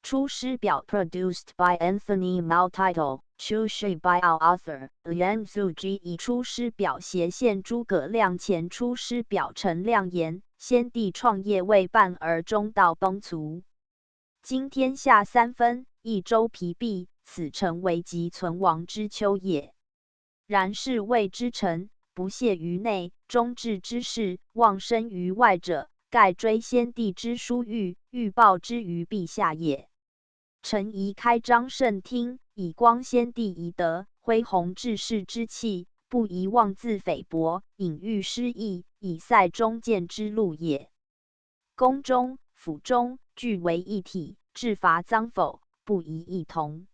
出师表 produced by Anthony Mao Title, 出师 by our author, Liang Zhuge 以出师表斜线诸葛亮前出师表陈亮言，先帝创业未半而中道崩殂。今天下三分，益州疲弊，此诚危急存亡之秋也。然是谓之臣，不懈于内，忠志之士，忘身于外者，盖追先帝之殊遇，欲报之于陛下也。臣宜开张圣听，以光先帝遗德，恢弘志士之气，不宜妄自菲薄，隐喻失意，以塞忠谏之路也。宫中、府中俱为一体，治罚赃否，不宜异同。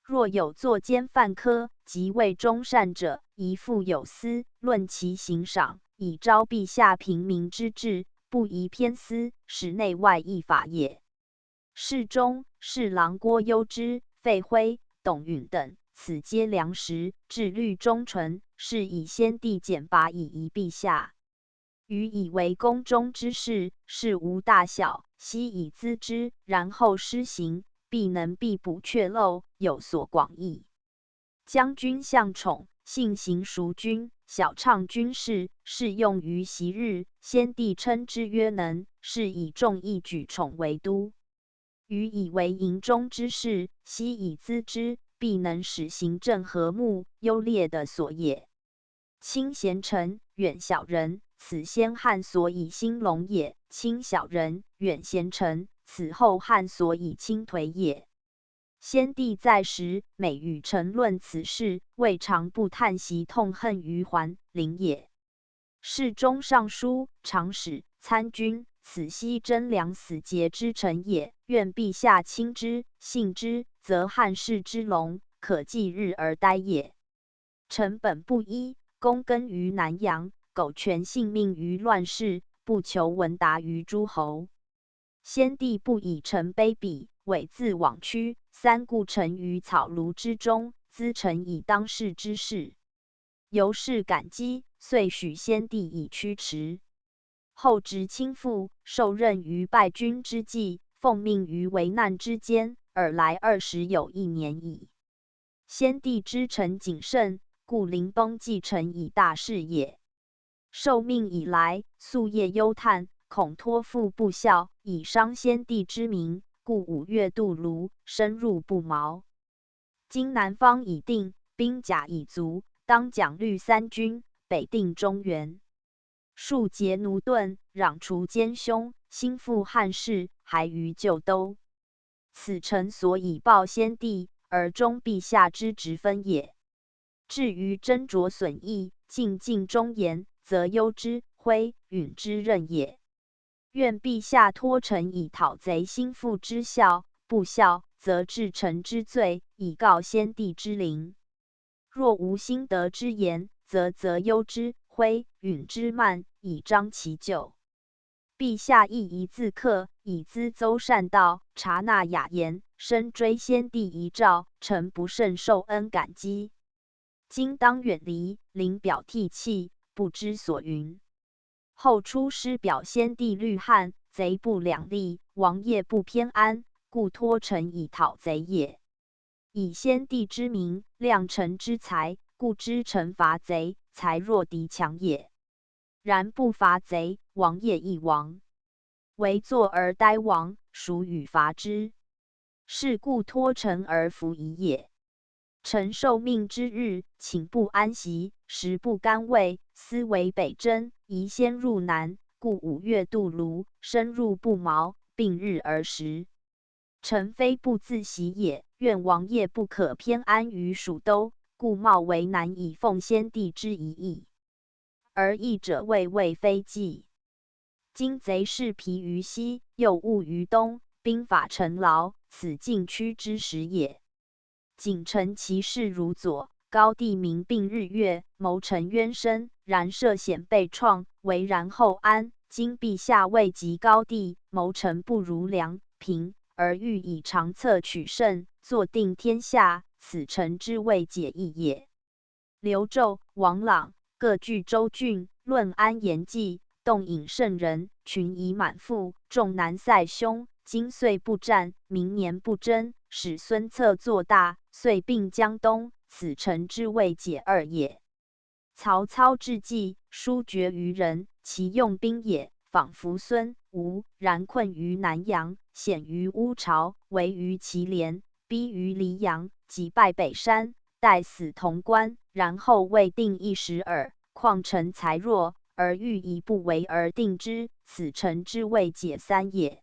若有作奸犯科，即为忠善者，宜复有司，论其刑赏，以昭陛下平民之志，不宜偏私，使内外异法也。侍中、侍郎郭攸之、费辉、董允等，此皆良实，志虑忠纯，是以先帝简拔以遗陛下。予以为宫中之事，事无大小，悉以咨之，然后施行，必能必补阙漏，有所广益。将军向宠，性行淑均，晓畅军事，适用于昔日。先帝称之曰能，是以众议举宠为都。予以为营中之事，悉以咨之，必能使行政和睦，优劣的所也。亲贤臣，远小人，此先汉所以兴隆也；亲小人，远贤臣，此后汉所以倾颓也。先帝在时，每与臣论此事，未尝不叹息痛恨于桓灵也。侍中、尚书、长史、参军，此悉贞良死节之臣也。愿陛下亲之，信之，则汉室之隆，可继日而待也。臣本不依，躬耕于南阳，苟全性命于乱世，不求闻达于诸侯。先帝不以臣卑鄙，猥自枉屈，三顾臣于草庐之中，咨臣以当世之事。由是感激，遂许先帝以驱驰。后值倾覆，受任于败军之际，奉命于危难之间，尔来20有1年矣。先帝之臣谨慎，故临崩继承以大事也。受命以来，夙夜忧叹，恐托付不效，以伤先帝之名，故5月渡泸，深入不毛。今南方已定，兵甲已足，当奖律3军，北定中原。庶竭奴钝，攘除奸凶，兴复汉室，还于旧都。此臣所以报先帝，而忠陛下之职分也。至于斟酌损益，尽尽忠言，则攸之、徽、允之任也。愿陛下托臣以讨贼兴复之效，不效，则治臣之罪，以告先帝之灵。若无心得之言，则攸之、徽、允之慢，以彰其咎。陛下亦宜自克，以咨邹善道，察纳雅言，深追先帝遗诏，臣不胜受恩感激。今当远离，临表涕泣，不知所云。后出师表先帝虑汉，贼不两立，王业不偏安，故托臣以讨贼也。以先帝之名，量臣之才，故知臣伐贼，才弱敌强也。然不伐贼，王业亦亡。唯坐而待亡，孰与伐之？是故托臣而服夷也。臣受命之日，寝不安席，食不甘味，思为北征，宜先入南，故5月渡泸，深入不毛，并日而食。臣非不自喜也，愿王业不可偏安于蜀都，故冒为难以奉先帝之遗意。而义者未非计。今贼势疲于西，又误于东，兵法陈劳，此禁区之时也。谨臣其事如左，高帝民并日月，谋臣冤深，然涉险被创，为然后安。今陛下位极高帝，谋臣不如梁、平，而欲以长策取胜，坐定天下，此臣之谓解义也。刘胄、王朗各据州郡，论安言计，动引圣人，群疑满腹，众难塞凶，今岁不战，明年不争，使孙策做大，遂并江东，此臣之未解二也。曹操至济，疏决于人，其用兵也，仿佛孙吴，然困于南阳，险于乌巢，围于祁连，逼于黎阳，击败北山，待死潼关，然后未定一时耳。况臣才弱，而欲以不为而定之，此臣之未解三也。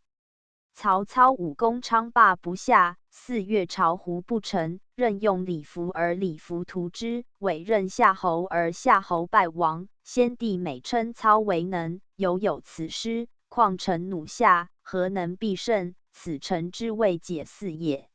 曹操武功昌霸不下，4月巢湖不成，任用李福而李福屠之，委任夏侯而夏侯败亡。先帝每称操为能，有此失，况臣弩下，何能必胜？此臣之未解四也。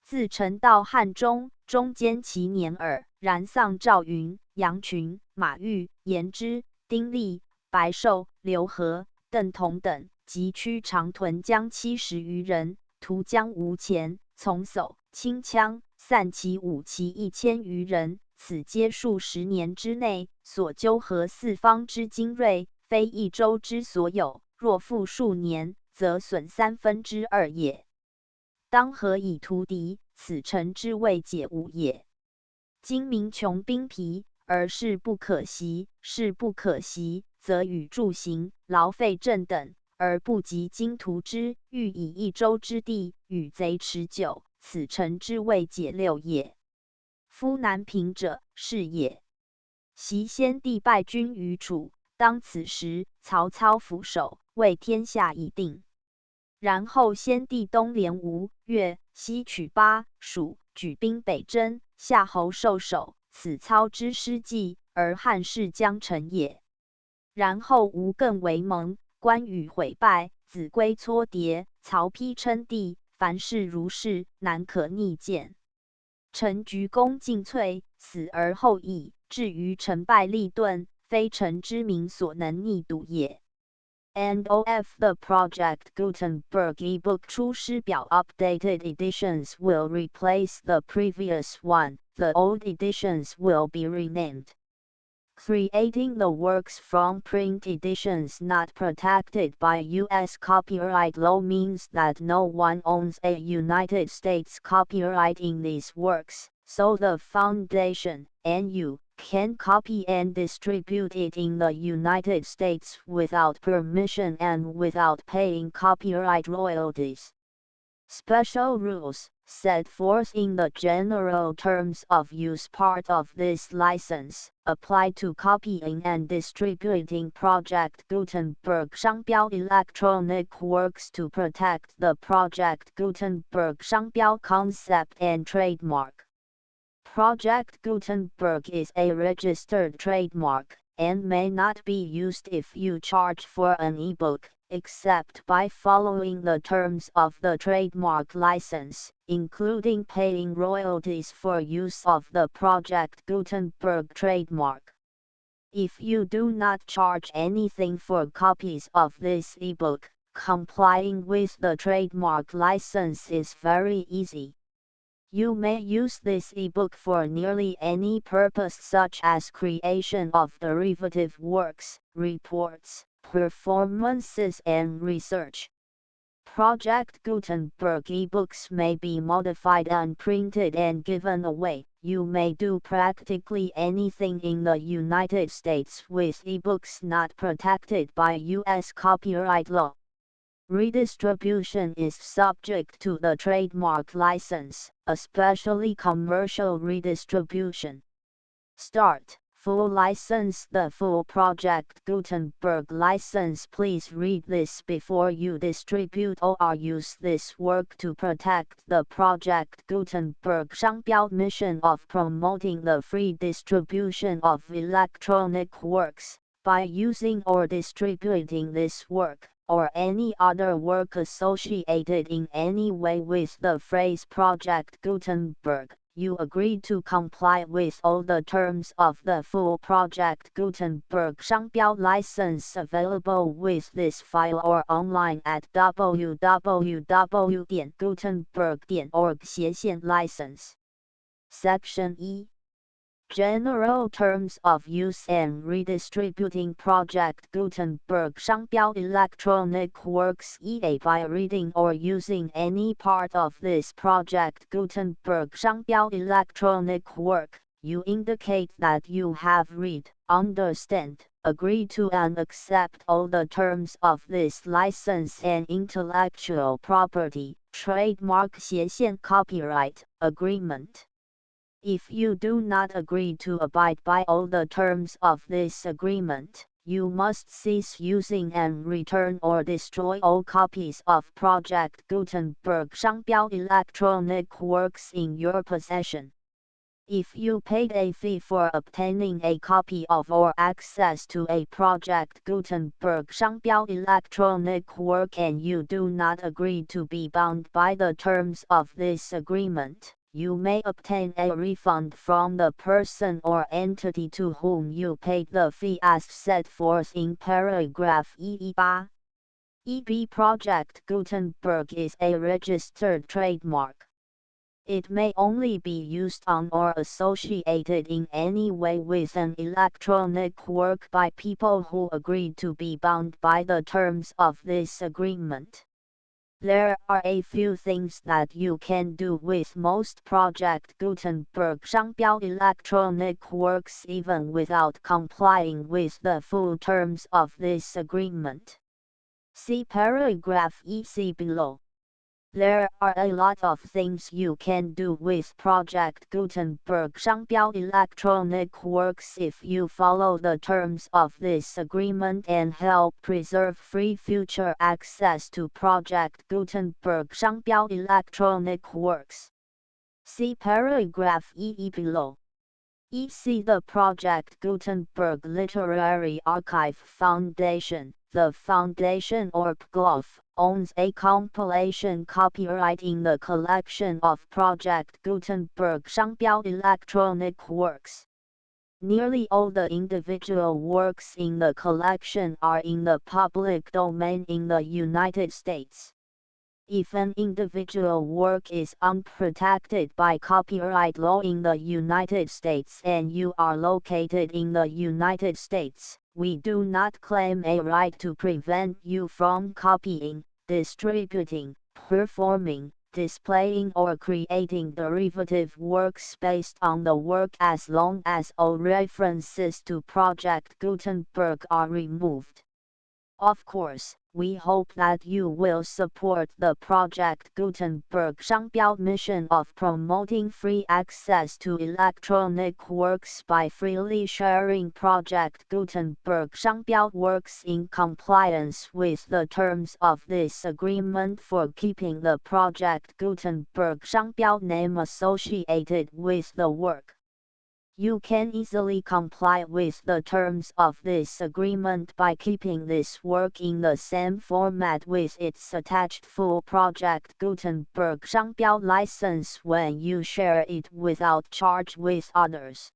自臣到汉中，中间其年耳，然丧赵云、杨群、马玉、颜之、丁力、白寿、刘和、邓同等，及驱长屯将70余人，屠江吴前，从叟、轻枪，散其武骑1000余人。此皆数10年之内所纠合四方之精锐，非一州之所有。若复数年，则损2/3也。当何以屠敌？此臣之未解五也。今民穷兵疲，而事不可习，事不可习，则与助行、劳费政等，而不及今图之，欲以一州之地与贼持久，此臣之未解六也。夫难平者，是也。昔先帝败军于楚，当此时，曹操俯首，为天下已定。然后先帝东连吴、越，西取巴、蜀，举兵北征，夏侯受首，此操之失计，而汉室将成也。然后吴更为盟，关羽毁败，子规搓叠，曹丕称帝，凡事如是，难可逆见。臣鞠躬尽瘁，死而后已，至于成败利钝，非臣之名所能逆睹也。End of the Project Gutenberg ebook 出师表 updated editions will replace the previous one. The old editions will be renamed. Creating the works from print editions not protected by U.S. copyright law means that no one owns a United States copyright in these works, so the Foundation, NU, can copy and distribute it in the United States without permission and without paying copyright royalties. Special rules, set forth in the general terms of use part of this license, apply to copying and distributing Project Gutenberg 商标 electronic works to protect the Project Gutenberg 商标 concept and trademark. Project Gutenberg is a registered trademark, and may not be used if you charge for an ebook, except by following the terms of the trademark license, including paying royalties for use of the Project Gutenberg trademark. If you do not charge anything for copies of this ebook, complying with the trademark license is very easy. You may use this ebook for nearly any purpose such as creation of derivative works, reports, performances and research. Project Gutenberg ebooks may be modified and printed and given away. You may do practically anything in the United States with ebooks not protected by U.S. copyright law. Redistribution is subject to the trademark license, especially commercial redistribution. Start. Full license. The full Project Gutenberg license. Please read this before you distribute or use this work to protect the Project Gutenberg 商标 mission of promoting the free distribution of electronic works. By using or distributing this work, or any other work associated in any way with the phrase Project Gutenberg, you agree to comply with all the terms of the full Project Gutenberg 商标 license available with this file or online at www.gutenberg.org/license. Section E. General terms of use and redistributing Project Gutenberg 商标 electronic works EA by reading or using any part of this Project Gutenberg 商标 electronic work, you indicate that you have read, understand, agree to and accept all the terms of this license and intellectual property, trademark 斜线 copyright, agreement. If you do not agree to abide by all the terms of this agreement, you must cease using and return or destroy all copies of Project Gutenberg 商标 electronic works in your possession. If you paid a fee for obtaining a copy of or access to a Project Gutenberg 商标 electronic work and you do not agree to be bound by the terms of this agreement, you may obtain a refund from the person or entity to whom you paid the fee as set forth in paragraph EE8. EB Project Gutenberg is a registered trademark. It may only be used on or associated in any way with an electronic work by people who agree to be bound by the terms of this agreement. There are a few things that you can do with most Project Gutenberg 商标 electronic works even without complying with the full terms of this agreement. See paragraph EC below. There are a lot of things you can do with Project Gutenberg 商标 electronic works if you follow the terms of this agreement and help preserve free future access to Project Gutenberg 商标 electronic works. See paragraph EE below. EC The Project Gutenberg Literary Archive Foundation, the foundation or PGLOF, owns a compilation copyright in the collection of Project Gutenberg 商标 electronic works. Nearly all the individual works in the collection are in the public domain in the United States. If an individual work is unprotected by copyright law in the United States and you are located in the United States, we do not claim a right to prevent you from copying, distributing, performing, displaying or creating derivative works based on the work as long as all references to Project Gutenberg are removed. Of course, we hope that you will support the Project Gutenberg 商标 mission of promoting free access to electronic works by freely sharing Project Gutenberg 商标 works in compliance with the terms of this agreement for keeping the Project Gutenberg 商标 name associated with the work. You can easily comply with the terms of this agreement by keeping this work in the same format with its attached full Project Gutenberg 商标 license when you share it without charge with others.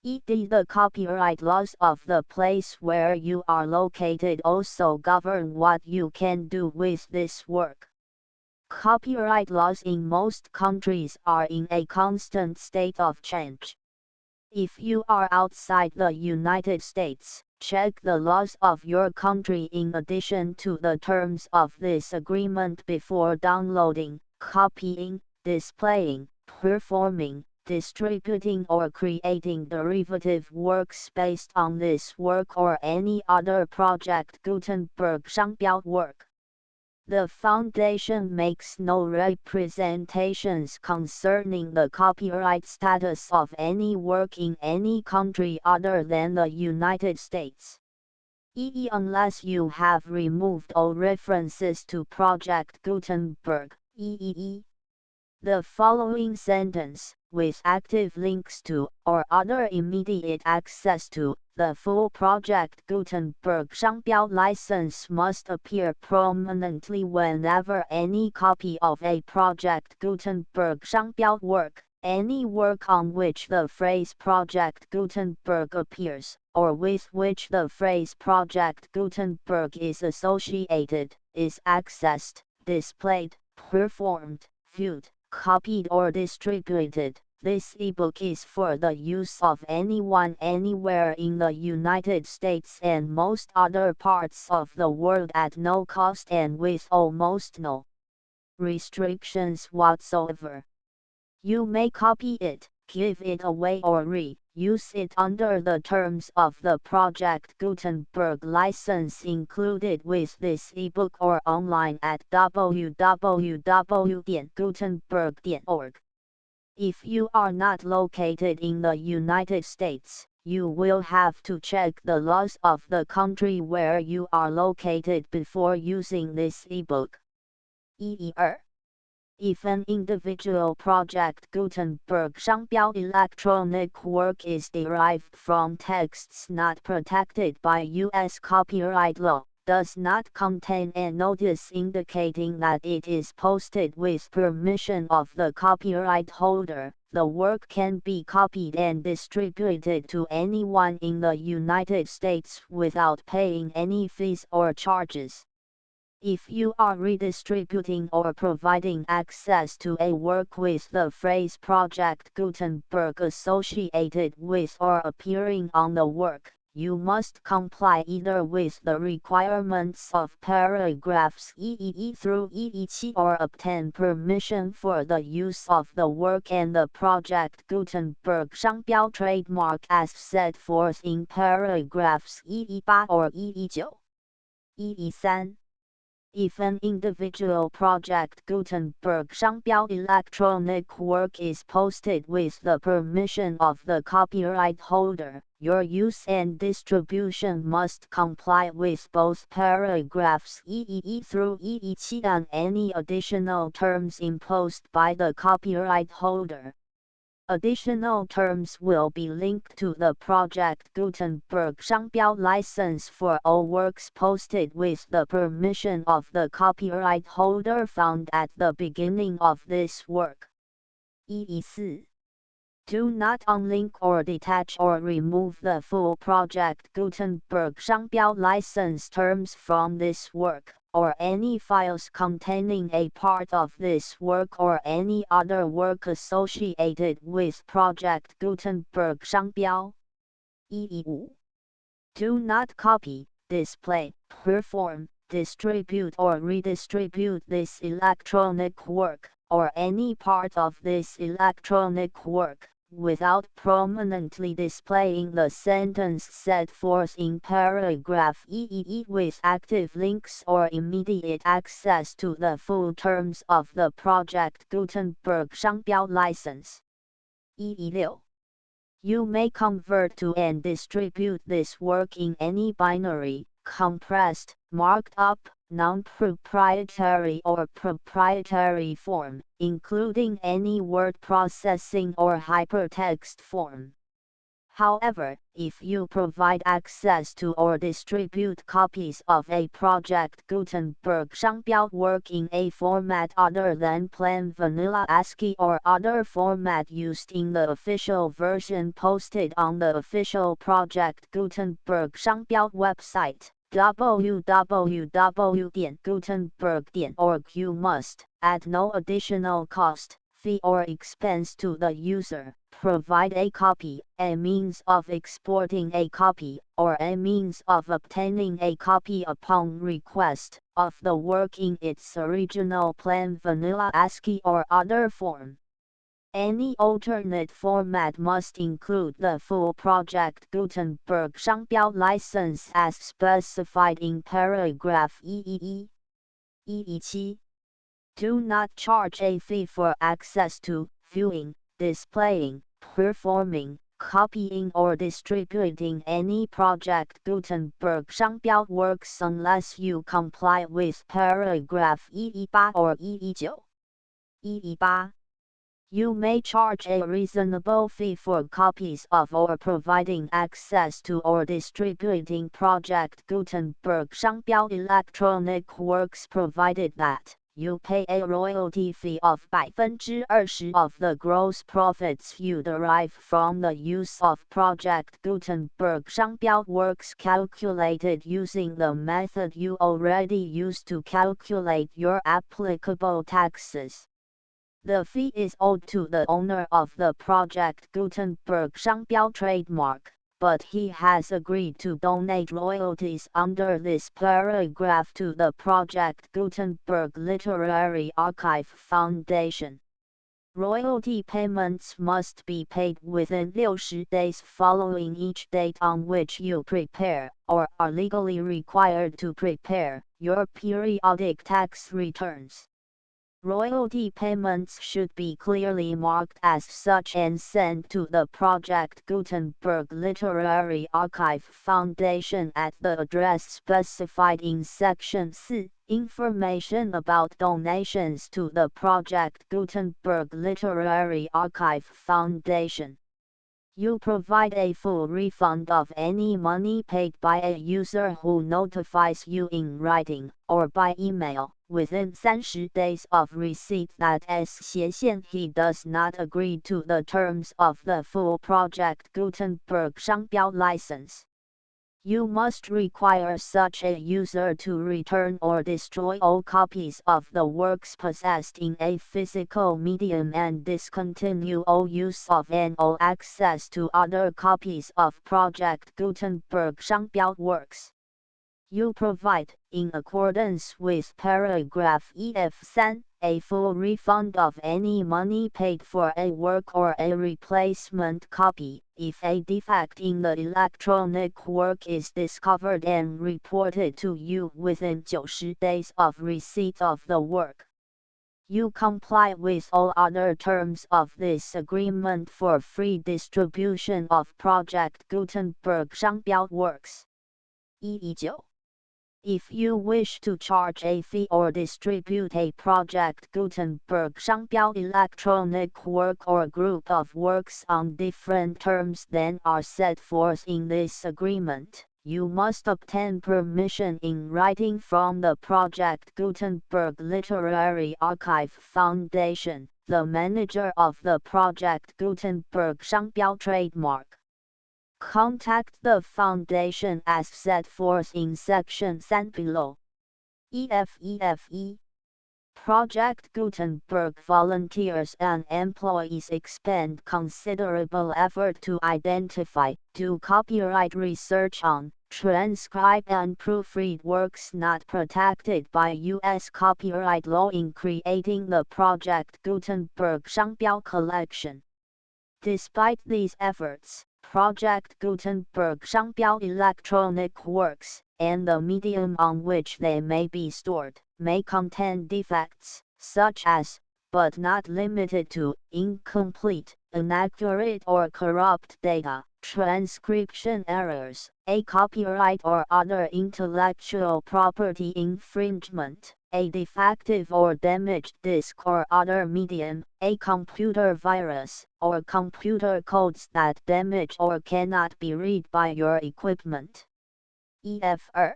ED The copyright laws of the place where you are located also govern what you can do with this work. Copyright laws in most countries are in a constant state of change. If you are outside the United States, check the laws of your country in addition to the terms of this agreement before downloading, copying, displaying, performing, distributing or creating derivative works based on this work or any other Project Gutenberg 商标 work. The foundation makes no representations concerning the copyright status of any work in any country other than the United States. EE Unless you have removed all references to Project Gutenberg, EEE. The following sentence, with active links to, or other immediate access to, the full Project Gutenberg 商标 license must appear prominently whenever any copy of a Project Gutenberg 商标 work, any work on which the phrase Project Gutenberg appears, or with which the phrase Project Gutenberg is associated, is accessed, displayed, performed, viewed, copied or distributed, This ebook is for the use of anyone anywhere in the United States and most other parts of the world at no cost and with almost no restrictions whatsoever. You may copy it, give it away or re-use it under the terms of the Project Gutenberg license included with this ebook or online at www.gutenberg.org. If you are not located in the United States, you will have to check the laws of the country where you are located before using this ebook. 1. If an individual Project Gutenberg 商标 electronic work is derived from texts not protected by U.S. copyright law, does not contain a notice indicating that it is posted with permission of the copyright holder, the work can be copied and distributed to anyone in the United States without paying any fees or charges. If you are redistributing or providing access to a work with the phrase Project Gutenberg associated with or appearing on the work, you must comply either with the requirements of paragraphs EE through EE7 or obtain permission for the use of the work and the Project Gutenberg 商标 trademark as set forth in paragraphs EE8 or EE9. EE3. If an individual Project Gutenberg 商标 electronic work is posted with the permission of the copyright holder, your use and distribution must comply with both paragraphs EE through EE7 and any additional terms imposed by the copyright holder. Additional terms will be linked to the Project Gutenberg 商标 license for all works posted with the permission of the copyright holder found at the beginning of this work. 4. Do not unlink or detach or remove the full Project Gutenberg 商标 license terms from this work, or any files containing a part of this work or any other work associated with Project Gutenberg 商标. 5. Do not copy, display, perform, distribute or redistribute this electronic work, or any part of this electronic work, without prominently displaying the sentence set forth in paragraph EE with active links or immediate access to the full terms of the Project Gutenberg 商标 license. 6. You may convert to and distribute this work in any binary, compressed, marked up, non-proprietary or proprietary form, including any word processing or hypertext form. However, if you provide access to or distribute copies of a Project Gutenberg 商标 work in a format other than plain vanilla ASCII or other format used in the official version posted on the official Project Gutenberg 商标 website, www.gutenberg.org, you must, at no additional cost, fee or expense to the user, provide a copy, a means of exporting a copy, or a means of obtaining a copy upon request, of the work in its original plain vanilla ASCII or other form. Any alternate format must include the full Project Gutenberg 商标 license as specified in paragraph EE. 7. Do not charge a fee for access to, viewing, displaying, performing, copying or distributing any Project Gutenberg 商标 works unless you comply with paragraph EE8 or EE9. 8. You may charge a reasonable fee for copies of or providing access to or distributing Project Gutenberg 商标 electronic works provided that you pay a royalty fee of 20% of the gross profits you derive from the use of Project Gutenberg 商标 works calculated using the method you already use to calculate your applicable taxes. The fee is owed to the owner of the project Gutenberg 商标 trademark, but he has agreed to donate royalties under this paragraph to the Project Gutenberg Literary Archive Foundation. Royalty payments must be paid within 60 days following each date on which you prepare, or are legally required to prepare, your periodic tax returns. Royalty payments should be clearly marked as such and sent to the Project Gutenberg Literary Archive Foundation at the address specified in Section 4. Information about donations to the Project Gutenberg Literary Archive Foundation. You provide a full refund of any money paid by a user who notifies you in writing, or by email, within 30 days of receipt that he does not agree to the terms of the full Project Gutenberg 商标 license. You must require such a user to return or destroy all copies of the works possessed in a physical medium and discontinue all use of and all access to other copies of Project Gutenberg 商标 works. You provide, in accordance with paragraph EF3, a full refund of any money paid for a work or a replacement copy, if a defect in the electronic work is discovered and reported to you within 90 days of receipt of the work. You comply with all other terms of this agreement for free distribution of Project Gutenberg 商标 works. 119. If you wish to charge a fee or distribute a Project Gutenberg 商标 electronic work or group of works on different terms than are set forth in this agreement, you must obtain permission in writing from the Project Gutenberg Literary Archive Foundation, the manager of the Project Gutenberg 商标 trademark. Contact the foundation as set forth in Section 3 below. EFE. Project Gutenberg volunteers and employees expend considerable effort to identify, do copyright research on, transcribe and proofread works not protected by U.S. copyright law in creating the Project Gutenberg 商标 collection. Despite these efforts, Project Gutenberg 商标 electronic works, and the medium on which they may be stored, may contain defects, such as, but not limited to, incomplete, inaccurate or corrupt data, transcription errors, a copyright or other intellectual property infringement, a defective or damaged disk or other medium, a computer virus, or computer codes that damage or cannot be read by your equipment. EFR.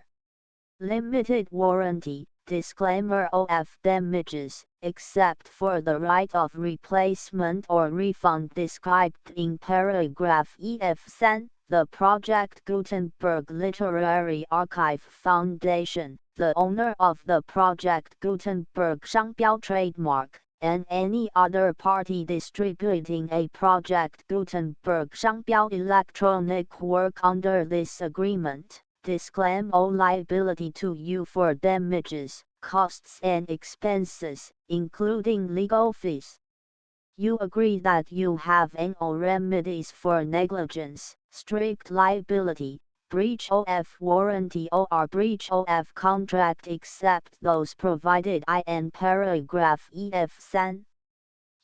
Limited warranty. Disclaimer of damages, except for the right of replacement or refund described in paragraph EF3, the Project Gutenberg Literary Archive Foundation, the owner of the Project Gutenberg 商标 trademark, and any other party distributing a Project Gutenberg 商标 electronic work under this agreement, disclaim all liability to you for damages, costs and expenses, including legal fees. You agree that you have all remedies for negligence, strict liability, breach of warranty or breach of contract except those provided in paragraph EF3.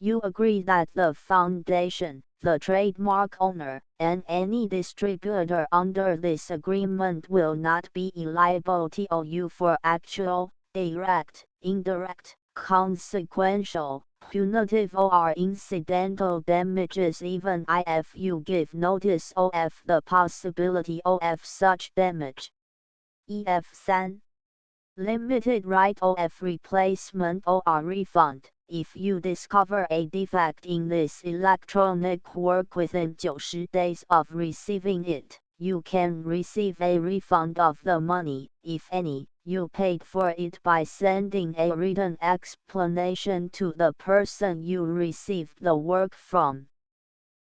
You agree that the foundation, the trademark owner, and any distributor under this agreement will not be liable to you for actual, direct, indirect, consequential, punitive or incidental damages even if you give notice of the possibility of such damage. EF3. Limited right of replacement or refund. If you discover a defect in this electronic work within 90 days of receiving it, you can receive a refund of the money, if any, you paid for it by sending a written explanation to the person you received the work from.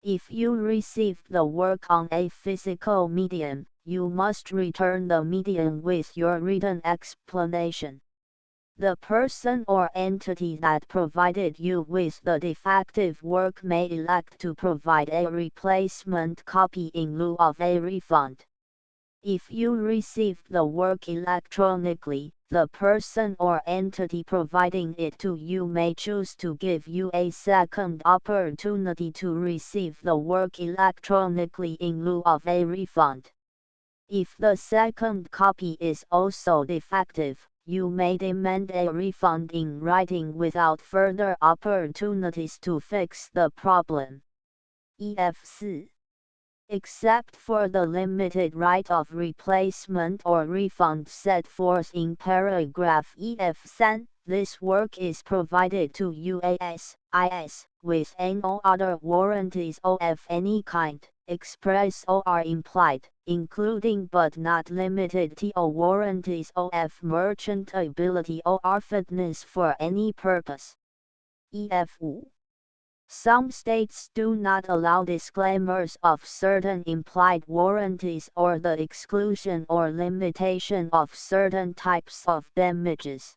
If you received the work on a physical medium, you must return the medium with your written explanation. The person or entity that provided you with the defective work may elect to provide a replacement copy in lieu of a refund. If you received the work electronically, the person or entity providing it to you may choose to give you a second opportunity to receive the work electronically in lieu of a refund. If the second copy is also defective, you may demand a refund in writing without further opportunities to fix the problem. EF4. Except for the limited right of replacement or refund set forth in paragraph EF3, this work is provided to UAS, IS, with no other warranties of any kind, express or implied, including but not limited to warranties of merchantability or fitness for any purpose. EF5. Some states do not allow disclaimers of certain implied warranties or the exclusion or limitation of certain types of damages.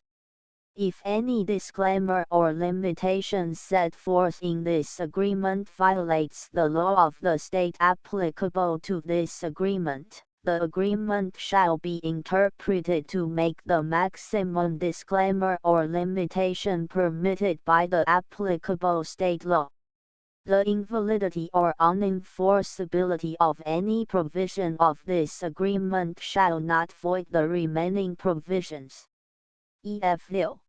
If any disclaimer or limitation set forth in this agreement violates the law of the state applicable to this agreement, the agreement shall be interpreted to make the maximum disclaimer or limitation permitted by the applicable state law. The invalidity or unenforceability of any provision of this agreement shall not void the remaining provisions. EF6.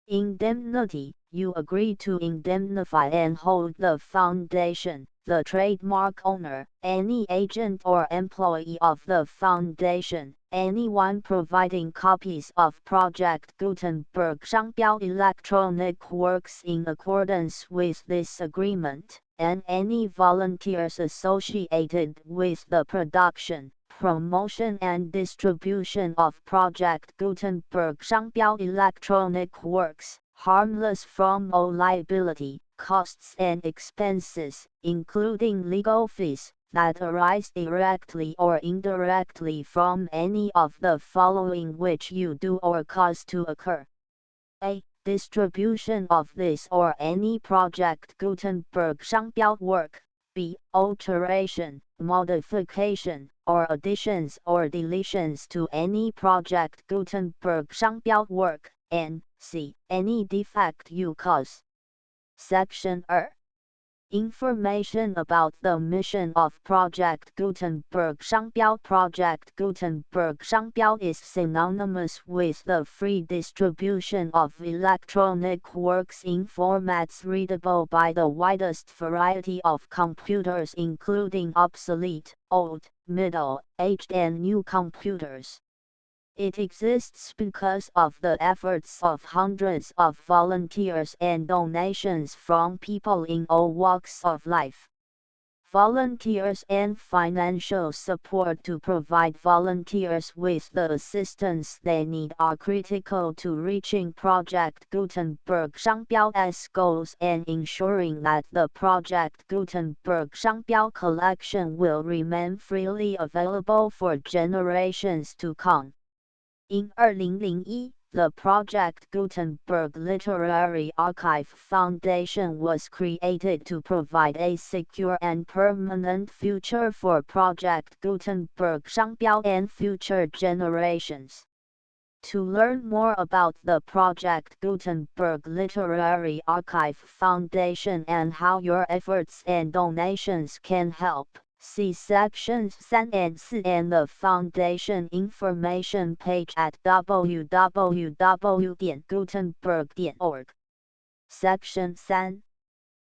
Indemnity. You agree to indemnify and hold the foundation, the trademark owner, any agent or employee of the foundation, anyone providing copies of Project Gutenberg 商标 electronic works in accordance with this agreement, and any volunteers associated with the production, promotion and distribution of Project Gutenberg 商标 electronic works, harmless from all liability, costs and expenses, including legal fees, that arise directly or indirectly from any of the following which you do or cause to occur. A. Distribution of this or any Project Gutenberg 商标 work. B. Alteration, modification, or additions or deletions to any Project Gutenberg 商标 work. And C. Any defect you cause. Section 2. Information about the mission of Project Gutenberg 商标 Project Gutenberg 商标 is synonymous with the free distribution of electronic works in formats readable by the widest variety of computers including obsolete, old, middle-aged and new computers. It exists because of the efforts of hundreds of volunteers and donations from people in all walks of life. Volunteers and financial support to provide volunteers with the assistance they need are critical to reaching Project Gutenberg 商标's goals and ensuring that the Project Gutenberg 商标 collection will remain freely available for generations to come. In 2001, the Project Gutenberg Literary Archive Foundation was created to provide a secure and permanent future for Project Gutenberg 商标 and future generations. To learn more about the Project Gutenberg Literary Archive Foundation and how your efforts and donations can help, see sections 3 and 4 and the Foundation information page at www.gutenberg.org. Section 3.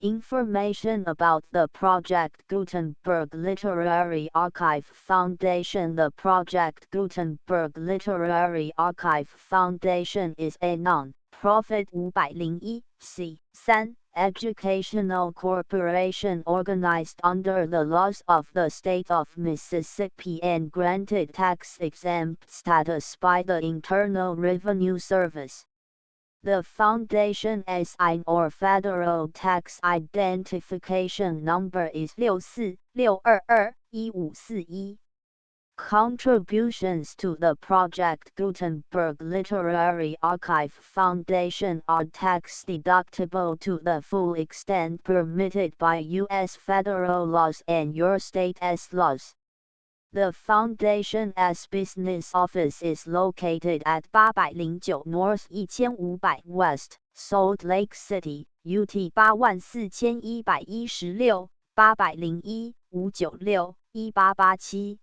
Information about the Project Gutenberg Literary Archive Foundation. The Project Gutenberg Literary Archive Foundation is a non-profit 501(c)(3) educational corporation organized under the laws of the state of Mississippi and granted tax-exempt status by the Internal Revenue Service. The foundation SIN or Federal Tax Identification Number is 64622-1541. Contributions to the Project Gutenberg Literary Archive Foundation are tax-deductible to the full extent permitted by U.S. federal laws and your state's laws. The Foundation's business office is located at 809 North 1500 West, Salt Lake City, UT 84116, 801-596-1887.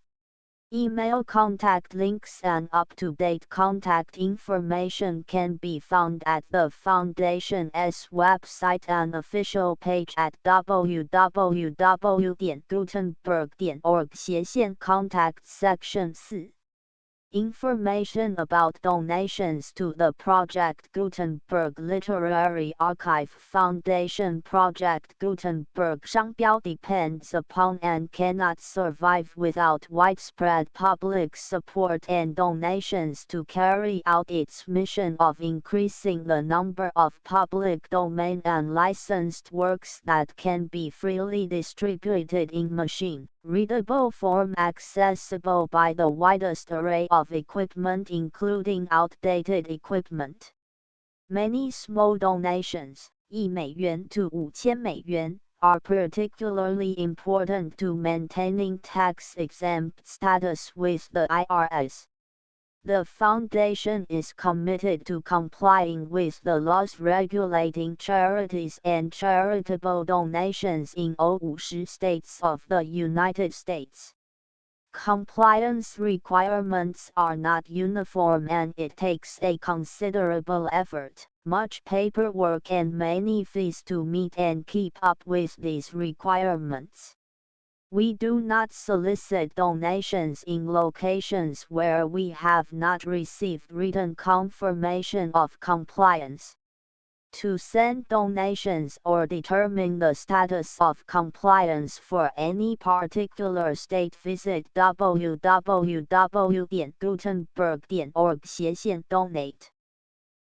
Email contact links and up-to-date contact information can be found at the Foundation's website and official page at www.gutenberg.org/contact section 4. Information about donations to the Project Gutenberg Literary Archive Foundation. Project Gutenberg 商标 depends upon and cannot survive without widespread public support and donations to carry out its mission of increasing the number of public domain and licensed works that can be freely distributed in machine-readable form accessible by the widest array of equipment including outdated equipment. Many small donations, $1 to $5,000, are particularly important to maintaining tax-exempt status with the IRS. The Foundation is committed to complying with the laws regulating charities and charitable donations in all 50 states of the United States. Compliance requirements are not uniform and it takes a considerable effort, much paperwork and many fees to meet and keep up with these requirements. We do not solicit donations in locations where we have not received written confirmation of compliance. To send donations or determine the status of compliance for any particular state, visit www.gutenberg.org/donate.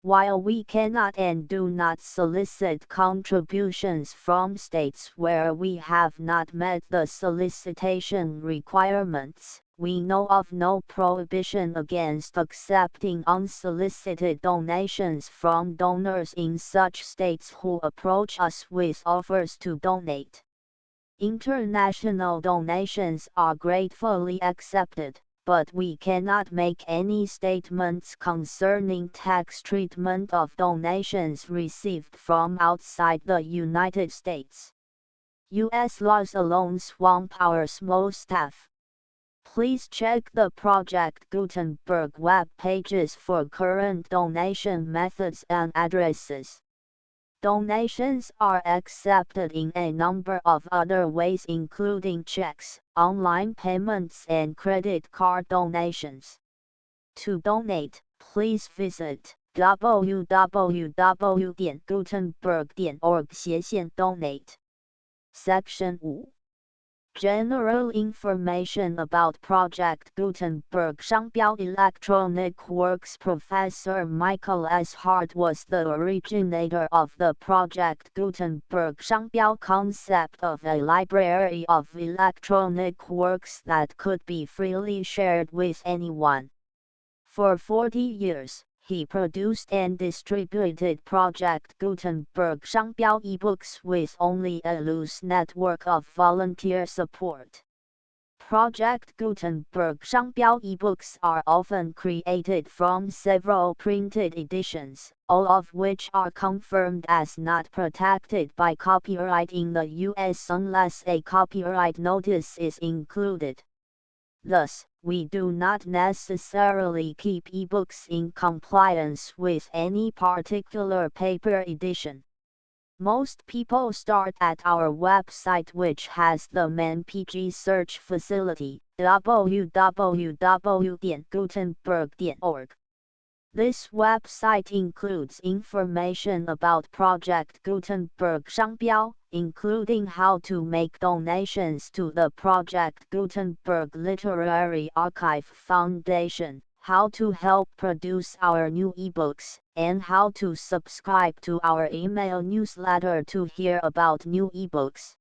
While we cannot and do not solicit contributions from states where we have not met the solicitation requirements, we know of no prohibition against accepting unsolicited donations from donors in such states who approach us with offers to donate. International donations are gratefully accepted, but we cannot make any statements concerning tax treatment of donations received from outside the United States. U.S. laws alone swamp our small staff. Please check the Project Gutenberg web pages for current donation methods and addresses. Donations are accepted in a number of other ways including checks, online payments and credit card donations. To donate, please visit www.gutenberg.org/donate. Section 5. General information about Project Gutenberg 商标 Electronic Works. Professor Michael S. Hart was the originator of the Project Gutenberg 商标 concept of a library of electronic works that could be freely shared with anyone. For 40 years, he produced and distributed Project Gutenberg 商标 ebooks with only a loose network of volunteer support. Project Gutenberg 商标 ebooks are often created from several printed editions, all of which are confirmed as not protected by copyright in the U.S. unless a copyright notice is included. Thus, we do not necessarily keep ebooks in compliance with any particular paper edition. Most people start at our website, which has the ManPG search facility, www.gutenberg.org. This website includes information about Project Gutenberg 商标, including how to make donations to the Project Gutenberg Literary Archive Foundation, how to help produce our new ebooks, and how to subscribe to our email newsletter to hear about new ebooks.